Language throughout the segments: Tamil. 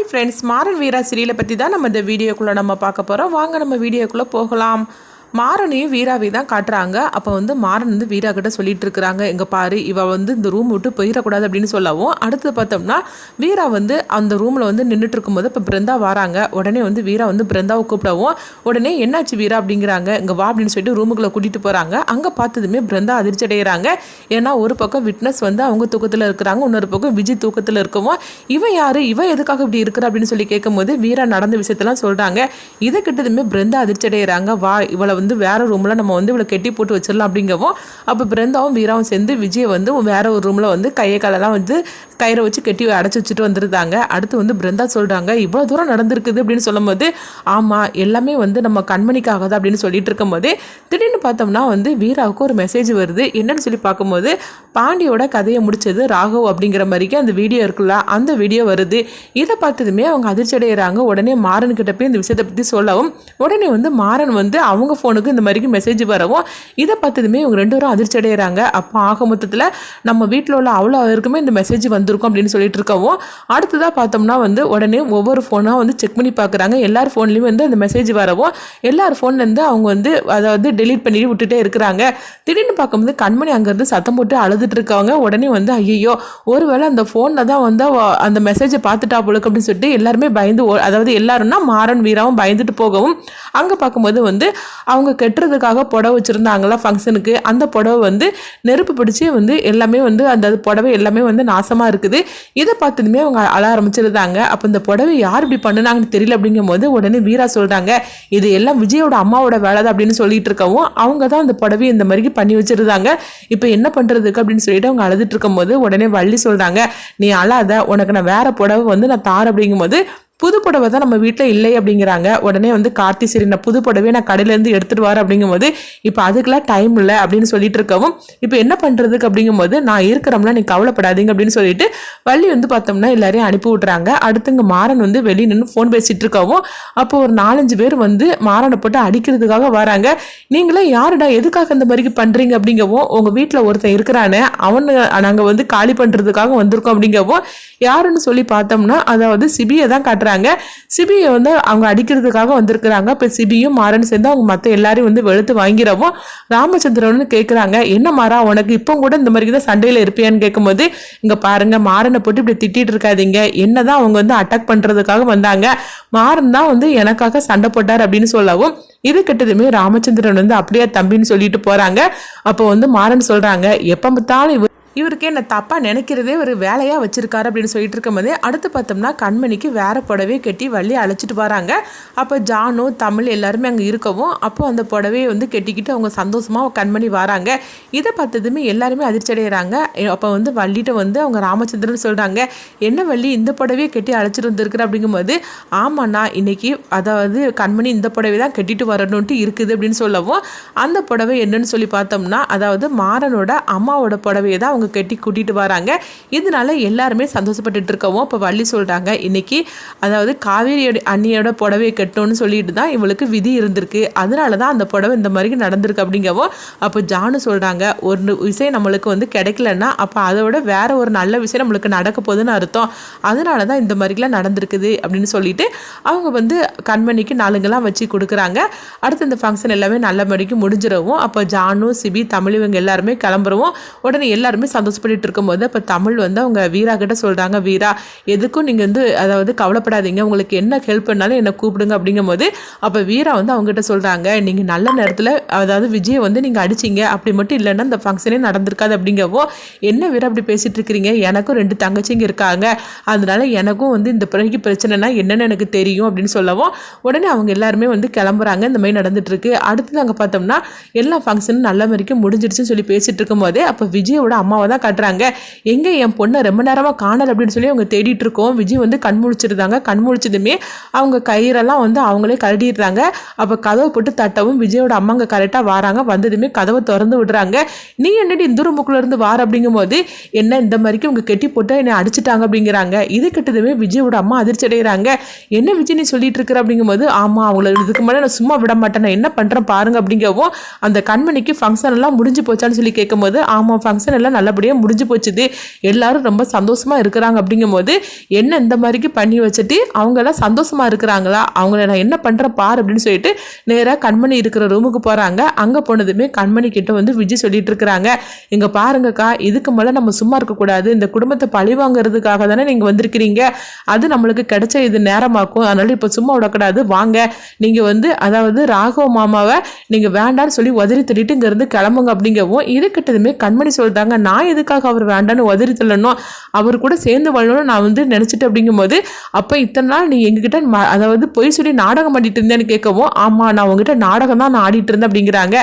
ஹாய் ஃப்ரெண்ட்ஸ், மாறன் வீரா சீரியலை பற்றி தான் நம்ம இந்த வீடியோக்குள்ளே நம்ம பார்க்க போகிறோம். வாங்க நம்ம வீடியோக்குள்ளே போகலாம். மாறனையும் வீராவை தான் காட்டுறாங்க. அப்போ வந்து மாறன் வந்து வீரா கிட்ட சொல்லிட்டு இருக்கிறாங்க, எங்கே பாரு இவள் வந்து இந்த ரூம் விட்டு போயிடக்கூடாது அப்படின்னு சொல்லவும், அடுத்து பார்த்தோம்னா வீரா வந்து அந்த ரூமில் வந்து நின்றுட்டு இருக்கும்போது இப்போ பிருந்தா வராங்க. உடனே வந்து வீரா வந்து பிருந்தாவை கூப்பிடவும், உடனே என்னாச்சு வீரா அப்படிங்கிறாங்க. இங்கே வா அப்படின்னு சொல்லிட்டு ரூமுக்குள்ளே கூட்டிகிட்டு போகிறாங்க. அங்கே பார்த்ததுமே பிருந்தா அதிர்ச்சி அடைகிறாங்க. ஏன்னா ஒரு பக்கம் விட்னஸ் வந்து அவங்க தூக்கத்தில் இருக்கிறாங்க, இன்னொரு பக்கம் விஜய் தூக்கத்தில் இருக்கவும், இவன் யார், இவன் எதுக்காக இப்படி இருக்கிற அப்படின்னு சொல்லி கேட்கும்போது வீரா நடந்த விஷயத்தெல்லாம் சொல்கிறாங்க. இதை கிட்டதுமே பிருந்தா அதிர்ச்சி அடைகிறாங்க. வா இவளை வந்து வேற ரூமில் நம்ம வந்து இவளை கெட்டி போட்டு வச்சிடலாம் அப்படிங்கவும், அப்போ பிருந்தாவும் வீராவும் சேர்ந்து விஜயை வந்து வேற ஒரு ரூமில் வந்து கையை காலெல்லாம் வந்து கயிறை வச்சு கெட்டி அடைச்சி வச்சுட்டு வந்துருந்தாங்க. அடுத்து வந்து பிருந்தா சொல்கிறாங்க, இவ்வளோ தூரம் நடந்திருக்குது அப்படின்னு சொல்லும் போது, ஆமாம் எல்லாமே வந்து நம்ம கண்மணிக்காக தான் அப்படின்னு சொல்லிட்டு இருக்கும்போது திடீர்னு பார்த்தோம்னா வந்து வீராவுக்கு ஒரு மெசேஜ் வருது. என்னன்னு சொல்லி பார்க்கும்போது, பாண்டியோட கதையை முடிச்சது ராகவ் அப்படிங்கிற மாதிரிக்கு அந்த வீடியோ இருக்குல்ல, அந்த வீடியோ வருது. இதை பார்த்ததுமே அவங்க அதிர்ச்சி அடைகிறாங்க. உடனே மாறன் கிட்ட போய் இந்த விஷயத்தை பற்றி சொல்லவும், உடனே வந்து மாறன் வந்து அவங்க ஃபோனுக்கு இந்த மாதிரிக்கு மெசேஜ் வரவும், இதை பார்த்ததுமே இவங்க ரெண்டு பேரும் அதிர்ச்சி அடைகிறாங்க. அப்போ ஆக மொத்தத்தில் நம்ம வீட்டில் உள்ள அவ்வளோ இருக்குமே இந்த மெசேஜ் வந்திருக்கும் அப்படின்னு சொல்லிட்டு இருக்கவும், அடுத்ததாக பார்த்தோம்னா வந்து உடனே ஒவ்வொரு ஃபோனாக வந்து செக் பண்ணி பார்க்குறாங்க. எல்லார் ஃபோன்லேயும் வந்து அந்த மெசேஜ் வரவும், எல்லார் ஃபோன்லேருந்து அவங்க வந்து அதை வந்து டெலீட் பண்ணி விட்டுட்டே இருக்கிறாங்க. திடீர்னு பார்க்கும்போது கண்மணி அங்கேருந்து சத்தம் போட்டு அழுதுட்டு இருக்காங்க. உடனே வந்து ஐயோ ஒருவேளை அந்த ஃபோனில் தான் வந்து அந்த மெசேஜை பார்த்துட்டா போலுக்கு அப்படின்னு சொல்லிட்டு எல்லாருமே பயந்து, அதாவது எல்லாரும்னா மாறன் வீராவும் பயந்துட்டு போகவும், அங்கே பார்க்கும்போது வந்து அவங்க கெட்டுறதுக்காக புடவை வச்சுருந்தாங்களா ஃபங்க்ஷனுக்கு, அந்த புடவை வந்து நெருப்பு பிடிச்சி வந்து எல்லாமே வந்து அந்த புடவை எல்லாமே வந்து நாசமாக இருக்குது. இதை பார்த்ததுமே அவங்க அழ ஆரம்பிச்சிருந்தாங்க. அப்போ இந்த புடவை யார் இப்படி பண்ணுனாங்கன்னு தெரியல அப்படிங்கும் போது உடனே வீரா சொல்கிறாங்க, இது எல்லாம் விஜயோட அம்மாவோட வேலை தான் அப்படின்னு சொல்லிட்டு இருக்கவும், அவங்க தான் அந்த புடவை இந்த மாதிரி பண்ணி வச்சிருந்தாங்க. இப்போ என்ன பண்ணுறதுக்கு அப்படின்னு சொல்லிட்டு அவங்க அழுதுட்டு இருக்கும்போது உடனே வள்ளி சொல்கிறாங்க, நீ அழாத, உனக்கு நான் வேற புடவை வந்து நான் தார் அப்படிங்கும்போது, புது புடவை தான் நம்ம வீட்டில் இல்லை அப்படிங்கிறாங்க. உடனே வந்து கார்த்தி சரி நான் புது புடவையை நான் கடையிலேருந்து எடுத்துகிட்டு வரேன் அப்படிங்கும்போது, இப்போ அதுக்கெல்லாம் டைம் இல்லை அப்படின்னு சொல்லிட்டு இருக்கவும், இப்போ என்ன பண்ணுறதுக்கு அப்படிங்கும்போது, நான் இருக்கிறோம்ல நீ கவலைப்படாதீங்க அப்படின்னு சொல்லிட்டு வள்ளி வந்து பார்த்தோம்னா எல்லாரையும் அனுப்பி விட்றாங்க. அடுத்துங்க மாறன் வந்து வெளியே நின்று ஃபோன் பேசிகிட்டு இருக்கவும், அப்போ ஒரு 4-5 பேர் வந்து மாறனை போட்டு அடிக்கிறதுக்காக வராங்க. நீங்களே யாருடா எதுக்காக இந்த மாதிரி பண்ணுறீங்க அப்படிங்கவும், உங்கள் வீட்டில் ஒருத்தன் இருக்கிறானே அவனு நாங்கள் வந்து காலி பண்ணுறதுக்காக வந்திருக்கோம் அப்படிங்கவும், யாருன்னு சொல்லி பார்த்தோம்னா அதாவது சிபியை தான் காட்டுறாங்க. சிபியை வந்து அவங்க அடிக்கிறதுக்காக வந்திருக்கிறாங்க. இப்போ சிபியும் மாறன் சேர்ந்து அவங்க மற்ற எல்லாரையும் வந்து வெளுத்து வாங்கிறவும், ராமச்சந்திரன் கேட்குறாங்க, என்ன மாறா உனக்கு இப்போ கூட இந்த மாதிரி தான் சண்டையில் இருப்பியான்னு கேட்கும்போது, இங்கே பாருங்க மாறனை போட்டு இப்படி திட்டிட்டு இருக்காதீங்க, என்னதான் அவங்க வந்து அட்டாக் பண்ணுறதுக்காக வந்தாங்க, மாறன் தான் வந்து எனக்காக சண்டை போட்டார் அப்படின்னு சொல்லவும், இது கிட்டதுமே ராமச்சந்திரன் வந்து அப்படியே தம்பின்னு சொல்லிட்டு போகிறாங்க. அப்போ வந்து மாறன் சொல்கிறாங்க, எப்போ பார்த்தாலும் இவருக்கு என்ன தப்பாக நினைக்கிறதே ஒரு வேலையாக வச்சுருக்காரு அப்படின்னு சொல்லிட்டு இருக்கும்போது, அடுத்து பார்த்தோம்னா கண்மணிக்கு வேற புடவையை கட்டி வள்ளி அழைச்சிட்டு வராங்க. அப்போ ஜானு தமிழ் எல்லாருமே அங்கே இருக்கவும், அப்போ அந்த புடவையை வந்து கெட்டிக்கிட்டு அவங்க சந்தோஷமாக கண்மணி வராங்க. இதை பார்த்ததுமே எல்லாருமே அதிர்ச்சி அடைகிறாங்க. அப்போ வந்து வள்ளிட்ட வந்து அவங்க ராமச்சந்திரன் சொல்கிறாங்க, என்ன வள்ளி இந்த புடவையை கட்டி அழைச்சிட்டு வந்துருக்குற அப்படிங்கும்போது, ஆமாண்ணா இன்னைக்கு அதாவது கண்மணி இந்த புடவை தான் கட்டிட்டு வரணுன்ட்டு இருக்குது அப்படின்னு சொல்லவும், அந்த புடவை என்னன்னு சொல்லி பார்த்தோம்னா அதாவது மாறனோட அம்மாவோட புடவையை தான் அவங்க கட்டி கூட்டிட்டு வராங்க. இதனால எல்லாருமே சந்தோஷப்பட்டுட்டு இருக்கவும், இப்போ வள்ளி சொல்றாங்க, இன்னைக்கு அதாவது காவேரி அண்ணியோட புடவையை கட்டணும்னு சொல்லிட்டு தான் இவளுக்கு விதி இருந்திருக்கு, அதனால தான் அந்த புடவை இந்த மாதிரி நடந்திருக்கு அப்படிங்கவும், அப்போ ஜானு சொல்றாங்க, ஒரு விஷயம் நம்மளுக்கு வந்து கிடைக்கலன்னா அப்போ அதோட வேற ஒரு நல்ல விஷயம் நம்மளுக்கு நடக்க போகுதுன்னு அர்த்தம், அதனால தான் இந்த மாதிரிலாம் நடந்திருக்குது அப்படின்னு சொல்லிட்டு அவங்க வந்து கண்மணிக்கு நாளுங்கெல்லாம் வச்சு கொடுக்குறாங்க. அடுத்து இந்த ஃபங்க்ஷன் எல்லாமே நல்ல மாதிரிக்கு முடிஞ்சிடவும், அப்போ ஜானு சிபி தமிழ் இவங்க எல்லாருமே கிளம்புறவும், உடனே எல்லாருமே சந்தோஷப்பட்டு இருக்கும்போது இப்போ தமிழ் வந்து அவங்க வீரா கிட்ட சொல்கிறாங்க, வீரா எதுக்கும் நீங்கள் வந்து அதாவது கவலைப்படாதீங்க, உங்களுக்கு என்ன ஹெல்ப் பண்ணாலும் என்னை கூப்பிடுங்க அப்படிங்கும்போது, அப்போ வீரா வந்து அவங்ககிட்ட சொல்கிறாங்க, நீங்கள் நல்ல நேரத்தில் அதாவது விஜயை வந்து நீங்கள் அடிச்சிங்க, அப்படி மட்டும் இல்லைன்னா இந்த ஃபங்க்ஷனே நடந்திருக்காது அப்படிங்கவோ, என்ன வீரா அப்படி பேசிகிட்டு இருக்கிறீங்க, எனக்கும் 2 தங்கச்சிங்க இருக்காங்க, அதனால எனக்கும் வந்து இந்த பிறகு பிரச்சனைனா என்னென்னு எனக்கு தெரியும் அப்படின்னு சொல்லவும், உடனே அவங்க எல்லாருமே வந்து கிளம்புறாங்க. இந்த மாதிரி நடந்துட்டுருக்கு. அடுத்து நாங்கள் பார்த்தோம்னா எல்லா ஃபங்க்ஷனும் நல்ல மாதிரிக்கும் முடிஞ்சிடுச்சுன்னு சொல்லி பேசிகிட்டு இருக்கும்போதே அப்போ விஜயோட அம்மாவை தான் காட்டுறாங்க. எங்கே என் பொண்ணை ரொம்ப நேரமாக காணல் அப்படின்னு சொல்லி அவங்க தேடிட்டு இருக்கோம். விஜய் வந்து கண் முழிச்சிருந்தாங்க. கண் முழிச்சதுமே அவங்க கயிறெல்லாம் வந்து அவங்களே கழட்டிடுறாங்க. அப்போ கதவை போட்டு தட்டவும் விஜயோட அம்மாங்க கரெக்டாக வராங்க. வந்ததுமே கதவை திறந்து விடுறாங்க. நீ என்னடி இந்த ரூமுக்குள்ள இருந்து வார அப்படிங்கும் போது, என்ன இந்த மாதிரிக்கு அவங்க கெட்டி போட்டு என்னை அடிச்சுட்டாங்க அப்படிங்கிறாங்க. இது கிட்டதுமே விஜயோட அம்மா அதிர்ச்சி அடைகிறாங்க. என்ன விஜய் நீ சொல்லிட்டு இருக்கிற அப்படிங்கும்போது, ஆமாம் அவங்கள இதுக்கு மேலே நான் சும்மா விட மாட்டேன், நான் என்ன பண்ணுறேன் பாருங்க அப்படிங்கவும், அந்த கண்மணிக்கு ஃபங்க்ஷன் எல்லாம் முடிஞ்சு போச்சான்னு சொல்லி கேட்கும்போது, ஆமாம் ஃபங்க்ஷன் எல்லாம் நல்ல நல்லபடியாக முடிஞ்சு போச்சுது, எல்லாரும் ரொம்ப சந்தோஷமாக இருக்கிறாங்க அப்படிங்கும்போது என்ன இந்த மாதிரிக்கு பண்ணி வச்சுட்டு அவங்கெல்லாம் சந்தோஷமாக இருக்கிறாங்களா, அவங்கள நான் என்ன பண்ணுறேன் பார் அப்படின்னு சொல்லிட்டு நேராக கண்மணி இருக்கிற ரூமுக்கு போகிறாங்க. அங்கே போனதுமே கண்மணி கிட்ட வந்து விஜய் சொல்லிட்டு இருக்கிறாங்க, இங்கே பாருங்கக்கா, இதுக்கு மேலே நம்ம சும்மா இருக்கக்கூடாது, இந்த குடும்பத்தை பழி வாங்குறதுக்காக தானே நீங்கள் வந்திருக்கிறீங்க, அது நம்மளுக்கு கிடைச்ச இது நேரமாக்கும், அதனால இப்போ சும்மா விடக்கூடாது, வாங்க நீங்கள் வந்து அதாவது ராகவ மாமாவை நீங்கள் வேண்டான்னு சொல்லி உதறி தள்ளிட்டு இங்கேருந்து கிளம்புங்க அப்படிங்கவும் இது கிட்டதுமே கண்மணி சொல்லிட்டாங்க, நான் எதுக்காக அவர் வேண்டான்னு உதறி தள்ளணும், அவர் கூட சேர்ந்து வாழணும்னு நான் வந்து நினச்சிட்டு அப்படிங்கும்போது அப்போ இத்தனை நாள் நீ எங்ககிட்ட அதாவது பொய் சொல்லி நாடகம் பண்ணிட்டு இருந்தேன்னு கேட்கவும் ஆமாம் நான் உங்ககிட்ட நாடகம் தான் நான் ஆடிட்டு இருந்தேன் அப்படிங்கிறாங்க.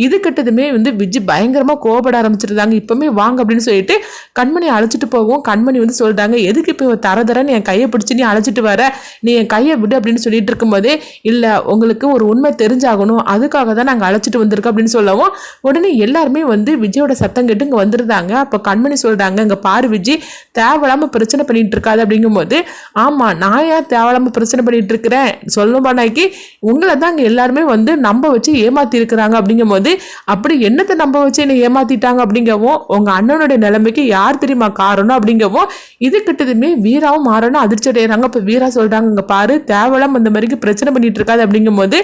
இது கிட்டதுமே வந்து விஜய் பயங்கரமாக கோபப்பட ஆரம்பிச்சிருந்தாங்க. இப்போமே வாங்க அப்படின்னு சொல்லிட்டு கண்மணி அழைச்சிட்டு போகவும் கண்மணி வந்து சொல்லிட்டாங்க, எதுக்கு இப்போ தரதரன்னு என் கையை பிடிச்சி நீ அழைச்சிட்டு வர, நீ என் கையை விடு அப்படின்னு சொல்லிட்டு இருக்கும்போதே இல்லை உங்களுக்கு ஒரு உண்மை தெரிஞ்சாகணும், அதுக்காக தான் நாங்கள் அழைச்சிட்டு வந்திருக்கோம் அப்படின்னு சொல்லவும் உடனே எல்லாருமே வந்து விஜயோட சத்தம் கேட்டு இங்கே வந்துருந்தாங்க. அப்போ கண்மணி சொல்கிறாங்க, இங்கே பாரு விஜய், தேவையில்லாமல் பிரச்சனை பண்ணிட்டு இருக்காது அப்படிங்கும்போது ஆமாம் நான் ஏன் தேவையில்லாமல் பிரச்சனை பண்ணிட்டு இருக்கிறேன், சொல்லும் பண்ணாக்கி உங்களை தான் இங்கே எல்லாருமே வந்து நம்ப வச்சு ஏமாத்தி இருக்கிறாங்க அப்படிங்கும்போது அப்படி என்னத்தை நம்ப வச்சு என்னை ஏமாத்திட்டாங்க அப்படிங்கவும் உங்கள் அண்ணனுடைய நிலைமைக்கு யார் தெரியுமா காரணம் அப்படிங்கவும் இது கிட்டதுமே வீராவும் மாறணும் அதிர்ச்சி அடைகிறாங்க. இப்போ வீரா சொல்கிறாங்க, இங்கே பாரு தேவலாம் அந்த மாதிரிக்கு பிரச்சனை பண்ணிட்டு இருக்காது அப்படிங்கும்போது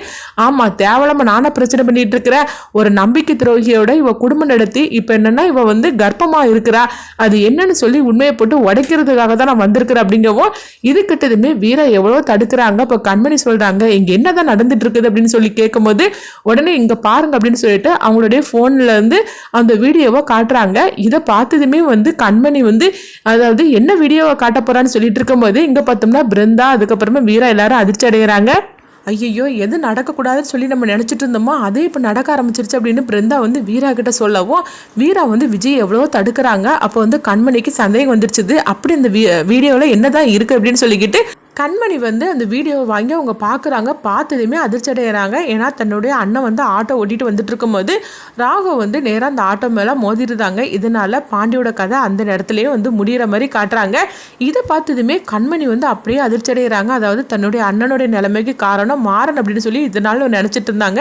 ஆமாம் தேவலாம நானே பிரச்சனை பண்ணிட்டு இருக்கிறேன், ஒரு நம்பிக்கை துரோகியோட இவ குடும்பம் நடத்தி இப்போ என்னன்னா இவ வந்து கர்ப்பமாக இருக்கிறா, அது என்னன்னு சொல்லி உண்மையை போட்டு உடைக்கிறதுக்காக தான் நான் வந்திருக்கிறேன் அப்படிங்கவும் இது கிட்டதுமே வீரா எவ்வளோ தடுக்கிறாங்க. இப்போ கண்மணி சொல்கிறாங்க, இங்கே என்னதான் நடந்துட்டு இருக்குது அப்படின்னு சொல்லி கேட்கும்போது உடனே இங்கே பாருங்க அப்படின்னு சொல்லிட்டு அவங்களுடைய ஃபோனில் இருந்து அந்த வீடியோவை காட்டுறாங்க. இதை பார்த்ததுமே வந்து கண்மணி வந்து அதாவது என்ன வீடியோவை காட்ட போறான்னு சொல்லிட்டு இருக்கும்போது இங்கே பார்த்தோம்னா பிருந்தா அதுக்கப்புறமா வீரா எல்லாரும் அதிர்ச்சி அடைகிறாங்க. ஐயோ எது நடக்கக்கூடாதுன்னு சொல்லி நம்ம நினச்சிட்டு இருந்தோமோ அதே இப்போ நடக்க ஆரம்பிச்சிருச்சு அப்படின்னு பிருந்தா வந்து வீரா கிட்ட சொல்லவும் வீரா வந்து விஜய் எவ்வளோ தடுக்கிறாங்க. அப்போ வந்து கண்மணிக்கு சந்தேகம் வந்துருச்சுது, அப்படி இந்த வீடியோவில் என்னதான் இருக்குது அப்படின்னு சொல்லிக்கிட்டு கண்மணி வந்து அந்த வீடியோவை வாங்கி அவங்க பார்க்குறாங்க. பார்த்ததுமே அதிர்ச்சி அடைகிறாங்க. ஏன்னா தன்னுடைய அண்ணன் வந்து ஆட்டோ ஓட்டிகிட்டு வந்துட்டு இருக்கும்போது ராகவ் வந்து நேராக அந்த ஆட்டோ மேலே மோதிருந்தாங்க. இதனால பாண்டியோட கதை அந்த நேரத்துலேயே வந்து முடிகிற மாதிரி காட்டுறாங்க. இதை பார்த்ததுமே கண்மணி வந்து அப்படியே அதிர்ச்சி அடைகிறாங்க. அதாவது தன்னுடைய அண்ணனுடைய நிலைமைக்கு காரணம் மாறன் அப்படின்னு சொல்லி இதனால நினச்சிட்டு இருந்தாங்க.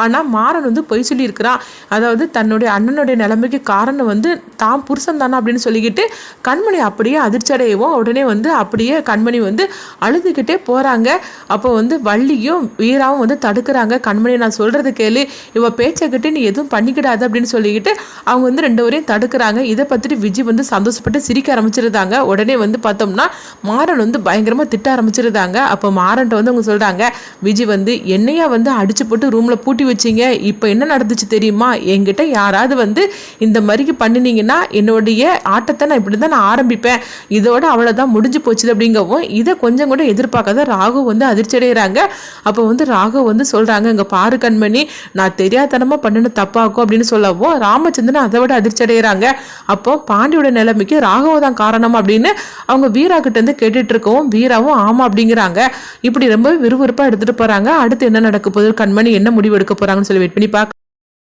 ஆனால் மாறன் வந்து பொய் சொல்லியிருக்கிறான். அதாவது தன்னுடைய அண்ணனுடைய நிலைமைக்கு காரணம் வந்து தான் புருஷன் தானே அப்படின்னு சொல்லிக்கிட்டு கண்மணி அப்படியே அதிர்ச்சி அடையவும் உடனே வந்து அப்படியே கண்மணி வந்து அழுதுகிட்டே போகிறாங்க. அப்போ வந்து வள்ளியும் வீராவும் வந்து தடுக்கிறாங்க. கண்மணி நான் சொல்கிறது கேளு, இவ பேச்சைக்கிட்டு நீ எதுவும் பண்ணிக்கிடாது அப்படின்னு சொல்லிக்கிட்டு அவங்க வந்து ரெண்டு வரையும் தடுக்கிறாங்க. இதை பார்த்துட்டு விஜய் வந்து சந்தோஷப்பட்டு சிரிக்க ஆரம்பிச்சிருந்தாங்க. உடனே வந்து பார்த்தோம்னா மாறன் வந்து பயங்கரமாக திட்ட ஆரம்பிச்சிருந்தாங்க. அப்போ மாறன்ட்ட வந்து அவங்க சொல்கிறாங்க, விஜய் வந்து என்னையா வந்து அடிச்சு போட்டு ரூமில் பூட்டி வச்சிங்க, இப்போ என்ன நடந்துச்சு தெரியுமா, என்கிட்ட யாராவது வந்து இந்த மாதிரிக்கு பண்ணினீங்கன்னா என்னுடைய ஆட்டத்தை நான் இப்படி தான் நான் ஆரம்பிப்பேன், இதோட அவ்வளோதான் முடிஞ்சு போச்சுது அப்படிங்கவும் இதை கொஞ்சம் கூட எதிர்பார்க்காத ராகு வந்து அதிர்ச்சி அடைகிறாங்க. அப்போ வந்து ராகு வந்து சொல்கிறாங்க, இங்கே பாரு கண்மணி நான் தெரியாதனமாக பண்ணின தப்பாக்கும் அப்படின்னு சொல்லவும் ராமச்சந்திரன் அதை விட அதிர்ச்சி அடைகிறாங்க. அப்போ பாண்டியோட நிலைமைக்கு ராகவ தான் காரணம் அப்படின்னு அவங்க வீரா கிட்ட இருந்து கேட்டுட்டு இருக்கவும் வீராவும் ஆமா அப்படிங்கிறாங்க. இப்படி ரொம்ப விறுவிறுப்பாக எடுத்துகிட்டு போகிறாங்க. அடுத்து என்ன நடக்க போகுது, கண்மணி என்ன முடிவு எடுக்க போகிறாங்கன்னு சொல்லி வெயிட் பண்ணி பார்க்க